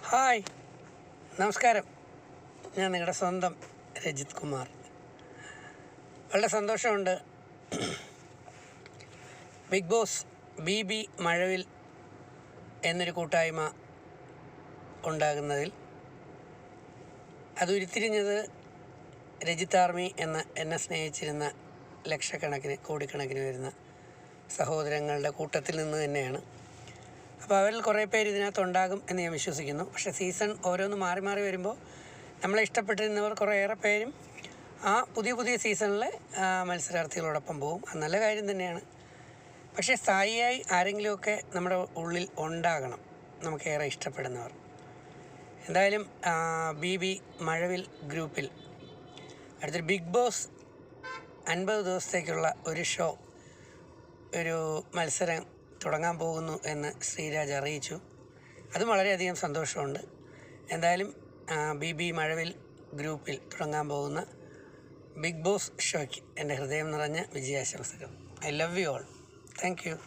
Hi, നമസ്കാരം. ഞാൻ നിങ്ങളുടെ സ്വന്തം രജിത് കുമാർ. വളരെ സന്തോഷമുണ്ട് ബിഗ് ബോസ് BB മഴവിൽ എന്നൊരു കൂട്ടായ്മ ഉണ്ടാകുന്നതിൽ. അത് ഉരുത്തിരിഞ്ഞത് രജിത് ആർമി എന്ന എന്നെ സ്നേഹിച്ചിരുന്ന ലക്ഷക്കണക്കിന് കോടിക്കണക്കിന് വരുന്ന സഹോദരങ്ങളുടെ കൂട്ടത്തിൽ നിന്ന് തന്നെയാണ്. അപ്പോൾ അവരിൽ കുറേ പേര് ഇതിനകത്തുണ്ടാകും എന്ന് ഞാൻ വിശ്വസിക്കുന്നു. പക്ഷേ സീസൺ ഓരോന്ന് മാറി മാറി വരുമ്പോൾ നമ്മളെ ഇഷ്ടപ്പെട്ടിരുന്നവർ കുറേയേറെ പേരും ആ പുതിയ സീസണിലെ മത്സരാർത്ഥികളോടൊപ്പം പോകും. അത് നല്ല കാര്യം തന്നെയാണ്. പക്ഷേ സ്ഥായിയായി ആരെങ്കിലുമൊക്കെ നമ്മുടെ ഉള്ളിൽ ഉണ്ടാകണം, നമുക്കേറെ ഇഷ്ടപ്പെടുന്നവർ. എന്തായാലും BB മഴവിൽ ഗ്രൂപ്പിൽ അടുത്തൊരു ബിഗ് ബോസ് 50 ദിവസത്തേക്കുള്ള ഒരു ഷോ, ഒരു മത്സരം തുടങ്ങാൻ പോകുന്നു എന്ന് ശ്രീരാജ് അറിയിച്ചു. അതും വളരെയധികം സന്തോഷമുണ്ട്. എന്തായാലും BB മഴവിൽ ഗ്രൂപ്പിൽ തുടങ്ങാൻ പോകുന്ന ബിഗ് ബോസ് ഷോയ്ക്ക് എൻ്റെ ഹൃദയം നിറഞ്ഞ വിജയാശംസകൾ. I love you all. Thank you.